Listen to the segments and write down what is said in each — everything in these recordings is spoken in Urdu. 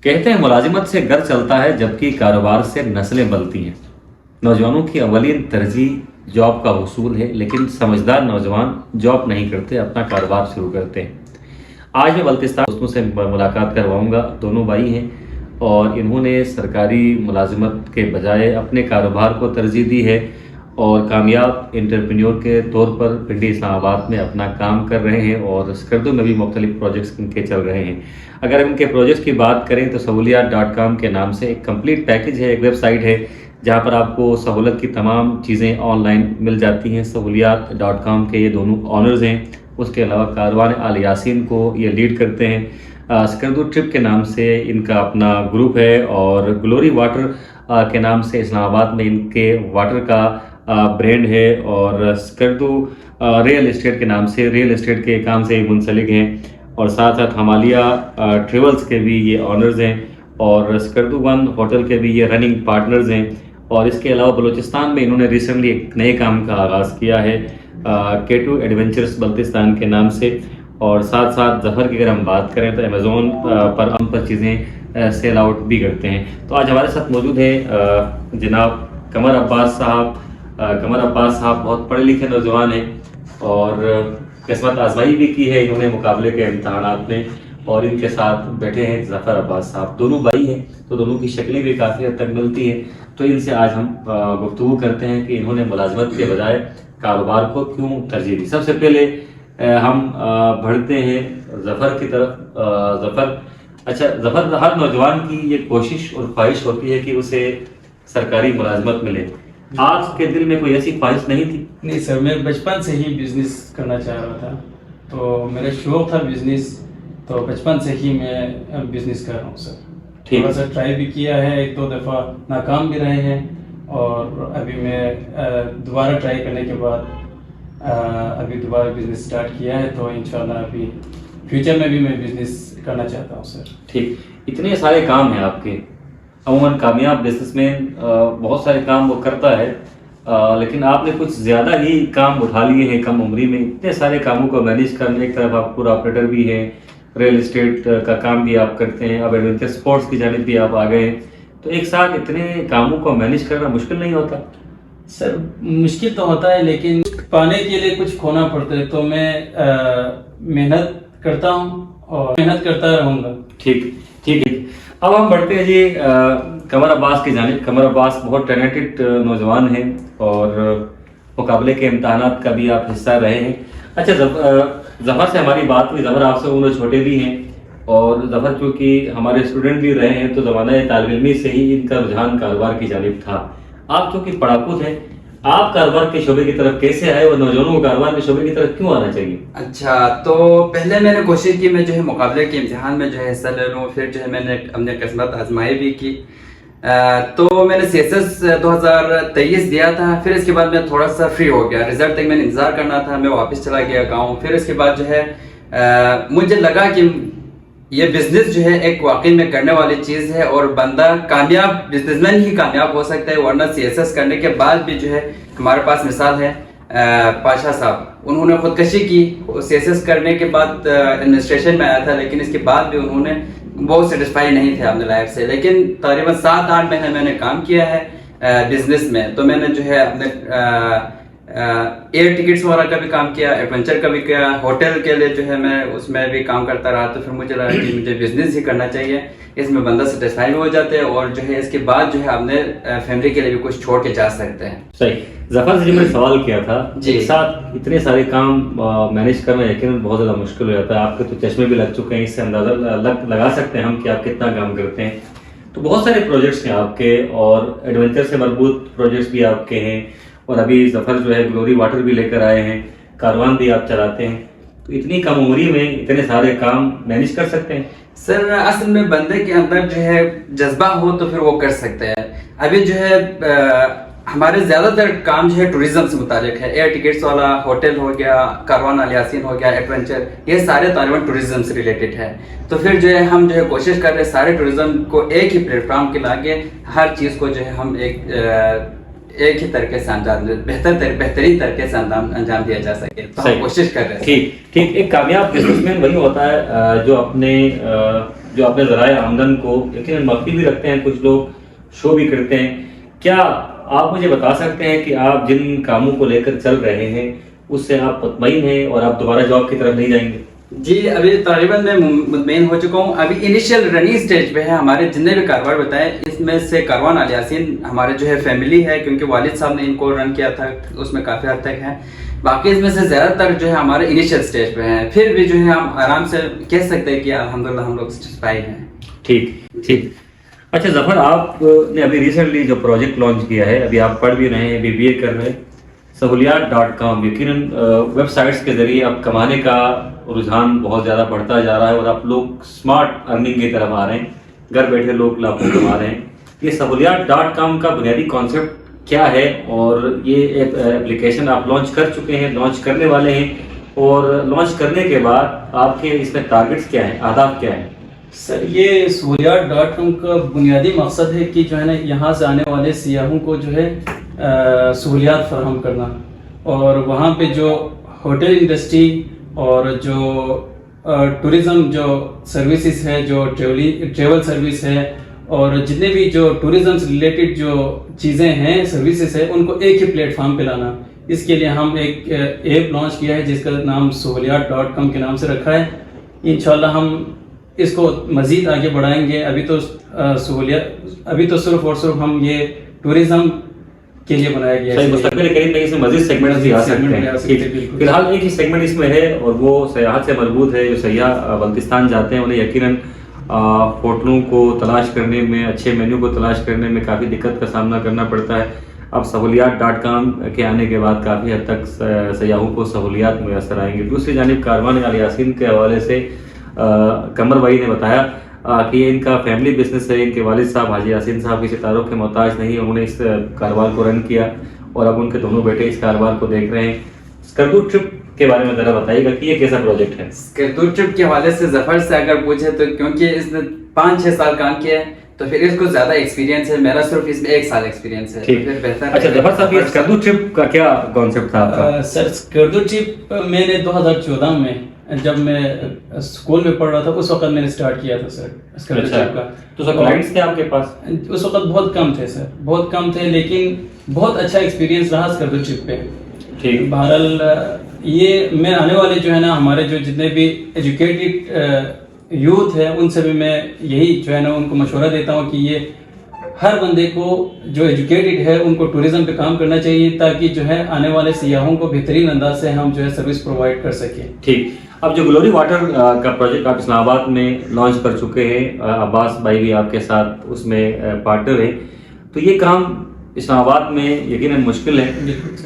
کہتے ہیں ملازمت سے گھر چلتا ہے جبکہ کاروبار سے نسلیں بلتی ہیں۔ نوجوانوں کی اولین ترجیح جاب کا حصول ہے، لیکن سمجھدار نوجوان جاب نہیں کرتے، اپنا کاروبار شروع کرتے ہیں۔ آج میں بلتستان دوستوں سے ملاقات کرواؤں گا۔ دونوں بھائی ہیں اور انہوں نے سرکاری ملازمت کے بجائے اپنے کاروبار کو ترجیح دی ہے اور کامیاب انٹرپرینیور کے طور پر پنڈی اسلام آباد میں اپنا کام کر رہے ہیں اور سکردو میں بھی مختلف پروجیکٹس ان کے چل رہے ہیں۔ اگر ان کے پروجیکٹس کی بات کریں تو سہولیات.com کے نام سے ایک کمپلیٹ پیکج ہے، ایک ویب سائٹ ہے جہاں پر آپ کو سہولت کی تمام چیزیں آن لائن مل جاتی ہیں۔ سہولیات.com کے یہ دونوں آنرز ہیں، اس کے علاوہ کاروان آل یاسین کو یہ لیڈ کرتے ہیں۔ سکردو ٹرپ کے نام سے ان کا اپنا گروپ ہے اور گلوری واٹر کے نام سے اسلام آباد میں ان کے واٹر کا برینڈ ہے، اور سکردو ریئل اسٹیٹ کے نام سے ریئل اسٹیٹ کے کام سے منسلک ہیں، اور ساتھ ساتھ ہمالیہ ٹریولز کے بھی یہ آنرز ہیں اور سکردو ون ہوٹل کے بھی یہ رننگ پارٹنرز ہیں۔ اور اس کے علاوہ بلوچستان میں انہوں نے ریسنٹلی ایک نئے کام کا آغاز کیا ہے K2 ایڈونچرز بلتستان کے نام سے، اور ساتھ ساتھ ظفر کی اگر ہم بات کریں تو امیزون پر چیزیں سیل آؤٹ بھی کرتے ہیں۔ تو آج ہمارے ساتھ موجود ہیں جناب قمر عباس صاحب۔ قمر عباس صاحب بہت پڑھے لکھے نوجوان ہیں اور قسمت آزمائی بھی کی ہے انہوں نے مقابلے کے امتحانات میں، اور ان کے ساتھ بیٹھے ہیں ظفر عباس صاحب۔ دونوں بھائی ہیں تو دونوں کی شکلیں بھی کافی حد تک ملتی ہیں، تو ان سے آج ہم گفتگو کرتے ہیں کہ انہوں نے ملازمت کے بجائے کاروبار کو کیوں ترجیح دی۔ سب سے پہلے ہم بڑھتے ہیں ظفر کی طرف۔ ظفر، ہر نوجوان کی یہ کوشش اور خواہش ہوتی ہے کہ اسے سرکاری ملازمت ملے، آپ کے دل میں کوئی ایسی خواہش نہیں تھی؟ نہیں سر، میں بچپن سے ہی بزنس کرنا چاہ رہا تھا، تو میرا شوق تھا بزنس، تو بچپن سے ہی میں بزنس کر رہا ہوں سر۔ تھوڑا سا ٹرائی بھی کیا ہے، ایک دو دفعہ ناکام بھی رہے ہیں، اور ابھی میں دوبارہ ٹرائی کرنے کے بعد ابھی دوبارہ بزنس سٹارٹ کیا ہے، تو انشاءاللہ ابھی فیوچر میں بھی میں بزنس کرنا چاہتا ہوں سر۔ ٹھیک، اتنے سارے کام ہیں آپ کے۔ عموماً کامیاب بزنس مین بہت سارے کام وہ کرتا ہے، لیکن آپ نے کچھ زیادہ ہی کام اٹھا لیے ہیں کم عمری میں۔ اتنے سارے کاموں کو مینیج کرنے، ایک طرف آپ پورا آپریٹر بھی ہیں، ریل اسٹیٹ کا کام بھی آپ کرتے ہیں، اب ایڈونچر اسپورٹس کی جانب بھی آپ آ گئے ہیں، تو ایک ساتھ اتنے کاموں کو مینیج کرنا مشکل نہیں ہوتا؟ سر مشکل تو ہوتا ہے، لیکن پانے کے لیے کچھ کھونا پڑتا ہے، تو میں محنت کرتا ہوں اور محنت کرتا رہوں گا۔ ٹھیک ٹھیک ہے، اب ہم بڑھتے ہیں جی قمر عباس کی جانب۔ قمر عباس بہت ٹیلنٹڈ نوجوان ہیں اور مقابلے کے امتحانات کا بھی آپ حصہ رہے ہیں۔ اچھا، ظفر سے ہماری بات ہوئی، ظفر آپ سے عمر چھوٹے بھی ہیں، اور ظفر چونکہ ہمارے اسٹوڈنٹ بھی رہے ہیں تو زمانہ طالب علمی سے ہی ان کا رجحان کاروبار کی جانب تھا۔ آپ چونکہ پڑھاکو تھے، آپ کاروبار کے شعبے کی طرف کیسے آئے اور نوجوانوں کو کاروبار کے شعبے کی طرف کیوں آنا چاہیے؟ اچھا، تو پہلے میں نے کوشش کی میں جو ہے مقابلے کے امتحان میں جو ہے حصہ لے لوں، پھر جو ہے میں نے اپنے قسمت آزمائی بھی کی، تو میں نے CSS 2023 دیا تھا۔ پھر اس کے بعد میں تھوڑا سا فری ہو گیا، رزلٹ تک میں نے انتظار کرنا تھا، میں واپس چلا گیا گاؤں۔ پھر اس کے بعد جو ہے مجھے لگا کہ یہ بزنس جو ہے ایک واقعی میں کرنے والی چیز ہے، اور بندہ کامیاب بزنس مین ہی کامیاب ہو سکتا ہے، ورنہ CSS کرنے کے بعد بھی جو ہے ہمارے پاس مثال ہے پاشا صاحب، انہوں نے خودکشی کی CSS کرنے کے بعد، ایڈمنسٹریشن میں آیا تھا، لیکن اس کے بعد بھی انہوں نے بہت سیٹسفائی نہیں تھے اپنے لائف سے۔ لیکن تقریباً 7-8 مہینے میں نے کام کیا ہے بزنس میں، تو میں نے جو ہے اپنے ایئر ٹکٹس وغیرہ کا بھی کام کیا، ایڈونچر کا بھی کیا، ہوٹل کے لیے جو ہے میں اس میں بھی کام کرتا رہا۔ تو پھر مجھے لگا کہ مجھے بزنس ہی کرنا چاہیے، اس میں بندہ سیٹسفائی بھی ہو جاتے ہیں، اور جو ہے اس کے بعد جو ہے اپنے فیملی کے لیے بھی کچھ چھوڑ کے جا سکتے ہیں۔ صحیح۔ ظفر سے جو میں نے سوال کیا تھا، ایک ساتھ اتنے سارے کام مینیج کرنا یقیناً بہت زیادہ مشکل ہو جاتا ہے۔ آپ کے تو چشمے بھی لگ چکے ہیں، اس سے اندازہ لگا سکتے ہیں ہم کہ آپ کتنا کام کرتے ہیں۔ تو بہت سارے پروجیکٹس ہیں آپ کے، اور ایڈونچر سے مربوط پروجیکٹس بھی آپ کے ہیں، اور ابھی ظفر جو ہے گلوری واٹر بھی لے کر آئے ہیں، کاروان بھی آپ چلاتے ہیں، تو اتنی کم عمری میں اتنے سارے کام مینیج کر سکتے ہیں؟ سر اصل میں بندے کے اندر جو ہے جذبہ ہو تو پھر وہ کر سکتے ہیں۔ ابھی جو ہے ہمارے زیادہ تر کام جو ہے ٹوریزم سے متعلق ہے، ایئر ٹکٹس والا، ہوٹل ہو گیا، کاروان آل یاسین ہو گیا، ایڈونچر، یہ سارے تقریباً ٹوریزم سے ریلیٹڈ ہے۔ تو پھر جو ہے ہم جو ہے کوشش کر رہے ہیں سارے ٹوریزم کو ایک ہی پلیٹ فارم کے لاگے، ہر چیز کو جو ہے ہم ایک ہی طریقے سے انجام بہترین طریقے سے انجام دیا جا سکے، تو ہم کوشش کر رہے ہیں۔ ٹھیک ٹھیک، ایک کامیاب بزنس مین وہی ہوتا ہے جو اپنے جو اپنے ذرائع آمدن کو یقیناً مخفی بھی رکھتے ہیں, کچھ لوگ شو بھی کرتے ہیں. کیا آپ مجھے بتا سکتے ہیں کہ آپ جن کاموں کو لے کر چل رہے ہیں اس سے آپ مطمئن ہیں اور آپ دوبارہ جاب کی طرف نہیں جائیں گے؟ جی ابھی تقریباً میں مطمئن ہو چکا ہوں. ابھی انیشیل رننگ سٹیج پہ ہے. ہمارے جتنے بھی کاروبار بتائے اس میں سے کاروان آل یاسین ہمارے جو ہے فیملی ہے, کیونکہ والد صاحب نے ان کو رن کیا تھا, اس میں کافی حد تک ہے. باقی اس میں سے زیادہ تر جو ہے ہمارے انیشیل سٹیج پہ ہیں. پھر بھی جو ہے ہم آرام سے کہہ سکتے ہیں کہ الحمدللہ ہم لوگ سیٹسفائی ہیں. ٹھیک ٹھیک. اچھا ظفر, آپ نے ابھی ریسنٹلی جو پروجیکٹ لانچ کیا ہے, ابھی آپ پڑھ بھی رہے ہیں, BBA کر رہے ہیں, سہولیات.com, یقیناً ویب سائٹس کے ذریعے اب کمانے کا رجحان بہت زیادہ بڑھتا جا رہا ہے اور آپ لوگ اسمارٹ ارننگ کی طرف آ رہے ہیں, گھر بیٹھے لوگ لاکھوں کما رہے ہیں. یہ سہولیات.com کا بنیادی کانسیپٹ کیا ہے, اور یہ ایک اپلیکیشن آپ لانچ کر چکے ہیں, لانچ کرنے والے ہیں, اور لانچ کرنے کے بعد آپ کے اس میں ٹارگٹس کیا ہیں, اہداف کیا ہیں؟ سر یہ سہولیات.com کا بنیادی مقصد ہے کہ جو ہے نا یہاں سے آنے والے سیاحوں کو جو ہے سہولیات فراہم کرنا, اور وہاں پہ جو ہوٹل انڈسٹری اور جو ٹورزم جو سروسز ہے, جو ٹریول سروس ہے, اور جتنے بھی جو ٹورزم سے ریلیٹڈ جو چیزیں ہیں, سروسز ہے, ان کو ایک ہی پلیٹ فارم پہ لانا. اس کے لیے ہم ایک ایپ لانچ کیا ہے جس کا نام سہولیات.com کے نام سے رکھا ہے. انشاءاللہ ہم اس کو مزید آگے بڑھائیں گے. ابھی تو صرف اور صرف ہم یہ ٹورزم کے لیے بنایا گیا ہے. مستقبل قریب میں اس میں مزید سیگمنٹ بھی آ سکتے ہیں. فی الحال ایک ہی سیگمنٹ اس میں ہے, اور وہ سیاحت سے مربوط ہے. جو سیاح بلتستان جاتے ہیں انہیں یقیناً ہوٹلوں کو تلاش کرنے میں, اچھے مینیو کو تلاش کرنے میں کافی دقت کا سامنا کرنا پڑتا ہے. اب سہولیات.com کے آنے کے بعد کافی حد تک سیاحوں کو سہولیات میسر آئیں گی. دوسری جانب کاروان آل یاسین کے حوالے سے قمر بھائی نے بتایا کہ یہ ان کا فیملی بزنس ہے. ان کے والد صاحب حاجی یاسین صاحب کسی تعارف کے محتاج نہیں, انہوں نے اس کاروبار کو رن کیا, اور اب ان کے دونوں بیٹے اس کاروبار کو دیکھ رہے ہیں. اسکردو ٹرپ کے بارے میں ذرا بتائیے گا کہ یہ کیسا پروجیکٹ ہے؟ اسکردو ٹرپ کے حوالے سے ظفر سے اگر پوچھے تو کیونکہ اس نے 5-6 سال کام کیا ہے تو پھر اس کو زیادہ ایکسپیرینس ہے. میرا صرف اس میں 1 سال ایکسپیرینس ہے. اچھا ظفر صاحب, یہ اسکردو ٹرپ کا کیا کانسیپٹ تھا آپ کا؟ سر اسکردو ٹرپ میں نے 2014 میں جب میں اسکول میں پڑھ رہا تھا اس وقت میں نے اسٹارٹ کیا تھا سر اسکردو ٹرپ کا. تو سر کلائنٹس تھے آپ کے پاس اس وقت؟ بہت کم تھے سر, بہت کم تھے, لیکن بہت اچھا ایکسپیرینس رہا اسکردو ٹرپ پہ. ٹھیک. بہرحال یہ میں آنے والے جو ہے نا ہمارے جو جتنے بھی ایجوکیٹڈ یوتھ ہے ان سے بھی میں یہی جو ہے نا ان کو مشورہ دیتا ہوں کہ یہ ہر بندے کو جو ایجوکیٹڈ ہے ان کو ٹورزم پہ کام کرنا چاہیے, تاکہ جو ہے آنے والے سیاحوں کو بہترین انداز سے ہم جو ہے سروس پرووائڈ کر سکیں. ٹھیک. اب جو گلوری واٹر کا پروجیکٹ آپ اسلام آباد میں لانچ کر چکے ہیں, عباس بھائی بھی آپ کے ساتھ اس میں پارٹنر ہیں, تو یہ کام اسلام آباد میں یقیناً مشکل ہے.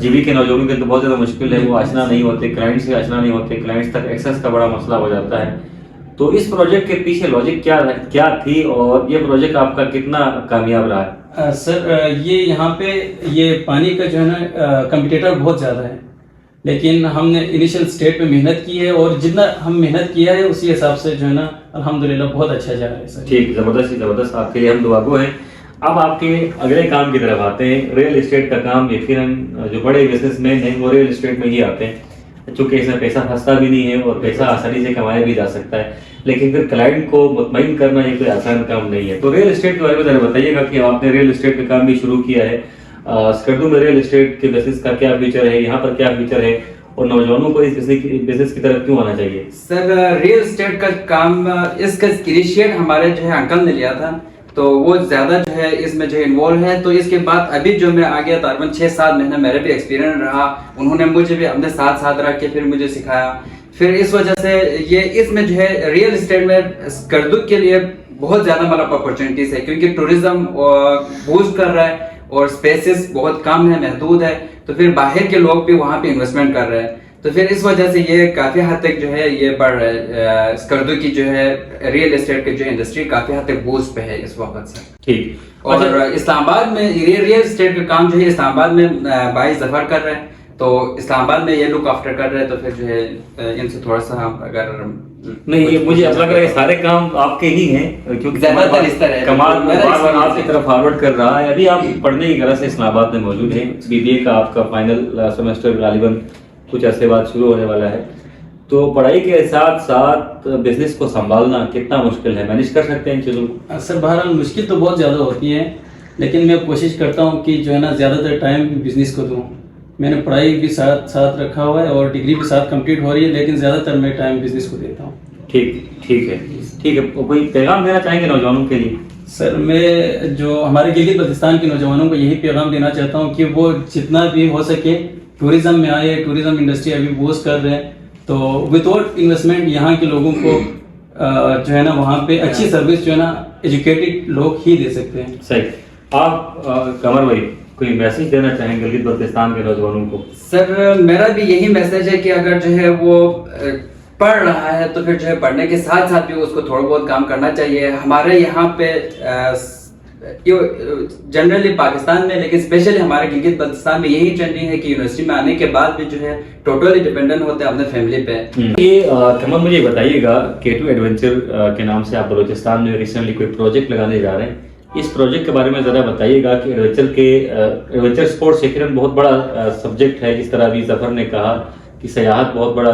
جی کے نوجوانوں کے تو بہت زیادہ مشکل ہے, وہ آشنا نہیں ہوتے, کلائنٹ سے آشنا نہیں ہوتے, کلائنٹس تک ایکسیس کا بڑا مسئلہ ہو جاتا ہے. تو اس پروجیکٹ کے پیچھے لاجک کیا تھی, اور یہ پروجیکٹ آپ کا کتنا کامیاب رہا ہے؟ سر یہ یہاں پہ یہ پانی کا جو ہے نا کمپٹیٹر بہت زیادہ ہے, لیکن ہم نے انیشیل سٹیٹ پہ محنت کی ہے, اور جتنا ہم محنت کیا ہے اسی حساب سے جو ہے نا الحمدللہ بہت اچھا جا رہا ہے سر. ٹھیک, زبردست. آپ کے لیے ہم دعا گو ہیں. اب آپ کے اگلے کام کی طرف آتے ہیں. ریئل اسٹیٹ کا کام, یقیناً جو بڑے بزنس مین ہیں وہ ریئل اسٹیٹ میں ہی آتے ہیں, چونکہ اس میں پیسہ پھنستا بھی نہیں ہے اور پیسہ آسانی سے کمایا بھی جا سکتا ہے, لیکن پھر کلائنٹ کو مطمئن کرنا یہ کوئی آسان کام نہیں ہے. تو ریئل اسٹیٹ کے بارے میں ذرا بتائیے گا کہ آپ نے ریئل اسٹیٹ کا کام بھی شروع کیا ہے. اسکردو میں ریئل اسٹیٹ کے بزنس کا کیا فیچر ہے, یہاں پر کیا فیچر ہے, اور نوجوانوں کو اس بزنس کی طرف کیوں آنا چاہیے؟ سر ریئل اسٹیٹ کا کام, اس کا انیشیٹ ہمارے جو ہے انکل نے لیا تھا, تو وہ زیادہ جو ہے اس میں جو انوالو ہے. تو اس کے بعد ابھی جو میں آ گیا تقریباً 6-7 مہینہ میرا بھی ایکسپیرینس رہا, انہوں نے مجھے بھی اپنے ساتھ رکھ کے پھر مجھے سکھایا. پھر اس وجہ سے یہ اس میں جو ہے ریئل اسٹیٹ میں اسکردو کے لیے بہت زیادہ مطلب اپرچونیٹیز ہے, کیونکہ ٹورزم بوسٹ کر رہا ہے اور اسپیسز بہت کم ہے, محدود ہے, تو پھر باہر کے لوگ بھی وہاں پہ انویسٹمنٹ کر رہے ہیں. تو پھر اس وجہ سے یہ کافی حد تک جو ہے یہ بڑھ رہا ہے. اسکردو کی جو ہے ریئل اسٹیٹ کی جو انڈسٹری کافی حد تک بوسٹ پہ ہے اس وقت سے. ٹھیک. اور اسلام آباد میں ریئل اسٹیٹ کا کام جو ہے اسلام آباد میں بھائی ظفر کر رہے ہیں, تو اسلام آباد میں یہ لک آفٹر کر رہے ہیں. تو پھر جو ہے ان سے تھوڑا سا اگر نہیں, مجھے ایسا لگ رہا ہے سارے کام آپ کے ہی ہیں, کیونکہ زیادہ تر اس طرح کمال بار آپ کی طرف فارورڈ کر رہا ہے. ابھی آپ پڑھنے کی غرض سے اسلام آباد میں موجود ہیں. BBA کا آپ کا فائنل سیمسٹر غالباً کچھ عرصے بعد شروع ہونے والا ہے. تو پڑھائی کے ساتھ ساتھ بزنس کو سنبھالنا کتنا مشکل ہے؟ مینیج کر سکتے ہیں ان چیزوں کو؟ سر بہرحال مشکل تو بہت زیادہ ہوتی ہے، لیکن میں کوشش کرتا ہوں کہ جو ہے نا زیادہ تر ٹائم بزنس کو دوں. میں نے پڑھائی بھی ساتھ رکھا ہوا ہے اور ڈگری بھی ساتھ کمپلیٹ ہو رہی ہے، لیکن زیادہ تر میں ٹائم بزنس کو دیتا ہوں. ٹھیک ہے. کوئی پیغام دینا چاہیں گے نوجوانوں کے لیے؟ سر میں جو ہمارے گلگت بلتستان کے نوجوانوں کو یہی پیغام دینا چاہتا ہوں کہ وہ جتنا بھی ہو سکے ٹورزم میں آئے. ٹورزم انڈسٹری ابھی بوسٹ کر رہے ہیں، تو وداؤٹ انویسٹمنٹ یہاں کے لوگوں کو جو ہے نا وہاں پہ اچھی سروس جو ہے نا ایجوکیٹڈ لوگ ہی دے سکتے ہیں. صحیح. آپ قمر بھائی کوئی میسج دینا چاہیں گے گلگت بلتستان کے نوجوانوں کو؟ سر میرا بھی یہی میسج ہے کہ اگر جو ہے وہ پڑھ رہا ہے تو پھر جو ہے پڑھنے کے ساتھ ساتھ بھی اس کو تھوڑا بہت کام کرنا چاہیے. ہمارے یہاں پہ جنرلی پاکستان میں، لیکن اسپیشلی ہمارے گلگت بلتستان میں یہی ٹرینڈنگ ہے کہ یونیورسٹی میں آنے کے بعد بھی جو ہے ٹوٹلی ڈیپینڈنٹ ہوتے ہیں اپنے فیملی پہ. یہ قمر مجھے بتائیے گا K2 ایڈونچر کے نام سے آپ بلوچستان میں ریسنٹلی کوئی پروجیکٹ لگانے جا رہے ہیں. اس پروجیکٹ کے بارے میں ذرا بتائیے گا کہ ایڈونچر اسپورٹس یقیناً بہت بڑا سبجیکٹ ہے. جس طرح ابھی ظفر نے کہا کہ سیاحت بہت بڑا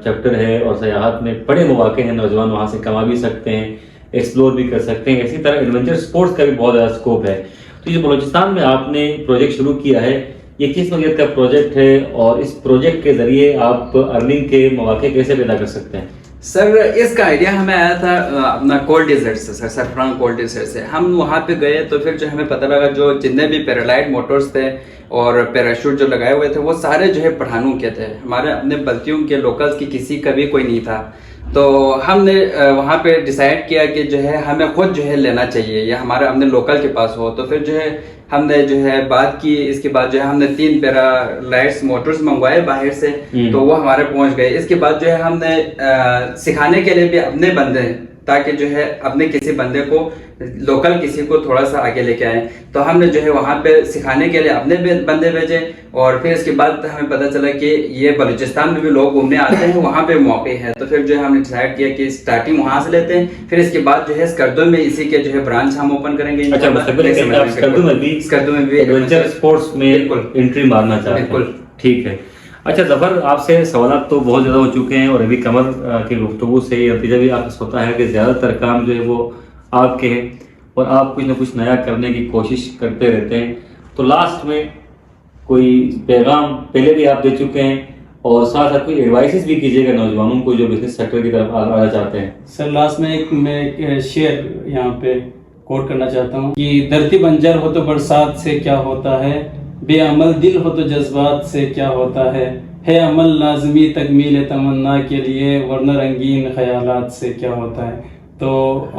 چیپٹر ہے اور سیاحت میں بڑے مواقع ہیں، نوجوان وہاں سے کما بھی سکتے ہیں، ایکسپلور بھی کر سکتے ہیں. اسی طرح ایڈونچر اسپورٹس کا بھی بہت زیادہ اسکوپ ہے. تو یہ بلوچستان میں آپ نے پروجیکٹ شروع کیا ہے، یہ کس نوعیت کا پروجیکٹ ہے اور اس پروجیکٹ کے ذریعے آپ ارننگ کے مواقع کیسے پیدا کر سکتے ہیں؟ سر اس کا آئیڈیا ہمیں آیا تھا اپنا کولڈ ڈیزرٹ سے، سر سرفران کولڈ ڈیزرٹ سے. ہم وہاں پہ گئے تو پھر جو ہمیں پتہ لگا جو جتنے بھی پیرالائٹ موٹرز تھے اور پیراشوٹ جو لگائے ہوئے تھے وہ سارے جو ہے پٹھانوں کے تھے. ہمارے اپنے بلتیوں کے لوکلز کی کسی کا بھی کوئی نہیں تھا. تو ہم نے وہاں پہ ڈیسائیڈ کیا کہ جو ہے ہمیں خود جو ہے لینا چاہیے یا ہمارے اپنے لوکل کے پاس ہو. تو پھر جو ہے ہم نے جو ہے بات کی. اس کے بعد جو ہے ہم نے 3 پیرالائٹس موٹرز منگوائے باہر سے، تو وہ ہمارے پہنچ گئے. اس کے بعد جو ہے ہم نے سکھانے کے لیے بھی اپنے بندے، تاکہ جو ہے اپنے کسی بندے کو لوکل کسی کو تھوڑا سا آگے لے کے آئیں. تو ہم نے جو ہے وہاں پہ سکھانے کے لیے اپنے بندے بھیجے. اور پھر اس کے بعد ہمیں پتہ چلا کہ یہ بلوچستان میں بھی لوگ گھومنے آتے ہیں، وہاں پہ موقع ہے. تو پھر جو ہے ہم نے ڈیسائیڈ کیا کہ اسٹارٹنگ وہاں سے لیتے ہیں، پھر اس کے بعد جو ہے اسکردو میں اسی کے جو ہے برانچ ہم اوپن کریں گے. اسکردو میں بھی ایڈونچر اسپورٹس میں انٹری مارنا چاہتے ہیں؟ بالکل ٹھیک ہے. اچھا ظفر، آپ سے سوالات تو بہت زیادہ ہو چکے ہیں اور ابھی قمر کی گفتگو سے یہ نتیجہ بھی آپ کو ہوتا ہے کہ زیادہ تر کام جو ہے وہ آپ کے ہیں اور آپ کچھ نہ کچھ نیا کرنے کی کوشش کرتے رہتے ہیں. تو لاسٹ میں کوئی پیغام پہلے بھی آپ دے چکے ہیں اور ساتھ ساتھ کوئی ایڈوائسز بھی کیجیے گا نوجوانوں کو جو بزنس سیکٹر کی طرف آنا چاہتے ہیں؟ سر لاسٹ میں ایک شعر یہاں پہ کوٹ کرنا چاہتا ہوں کہ دھرتی بنجر ہو تو برسات سے کیا ہوتا ہے، بے عمل دل ہو تو جذبات سے کیا ہوتا ہے عمل لازمی تکمیل تمنا کے لیے ورنہ رنگین خیالات سے کیا ہوتا ہے. تو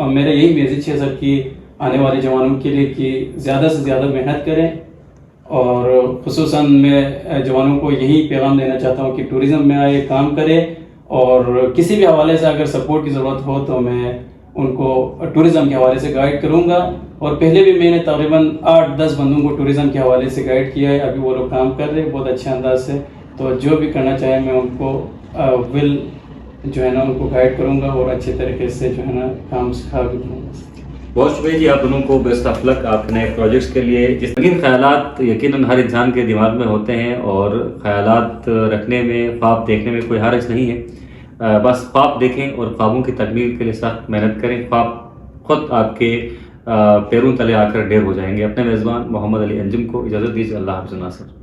میرا یہی میسج ہے سر کہ آنے والے جوانوں کے لیے کہ زیادہ سے زیادہ محنت کریں، اور خصوصاً میں جوانوں کو یہی پیغام دینا چاہتا ہوں کہ ٹورزم میں آئے، کام کرے، اور کسی بھی حوالے سے اگر سپورٹ کی ضرورت ہو تو میں ان کو ٹورزم کے حوالے سے گائیڈ کروں گا. اور پہلے بھی میں نے تقریباً 8-10 بندوں کو ٹورزم کے حوالے سے گائیڈ کیا ہے. ابھی وہ لوگ کام کر رہے ہیں بہت اچھے انداز سے. تو جو بھی کرنا چاہے میں ان کو جو ہے نا ان کو گائیڈ کروں گا اور اچھے طریقے سے جو ہے نا کام سکھا بھی دوں گا. بہت شکریہ جی آپ دونوں کو. بیسٹ آف لک آپ کے نئے پروجیکٹس کے لیے. جس طرح خیالات یقیناً ہر انسان کے دماغ میں ہوتے ہیں اور خیالات رکھنے میں، خواب دیکھنے میں کوئی حرج نہیں ہے. بس خواب دیکھیں اور خوابوں کی تکمیل کے لیے سخت محنت کریں. خواب خود آپ کے پیروں تلے آ کر ڈھیر ہو جائیں گے. اپنے میزبان محمد علی انجم کو اجازت دیجیے. اللہ حافظ ناصر.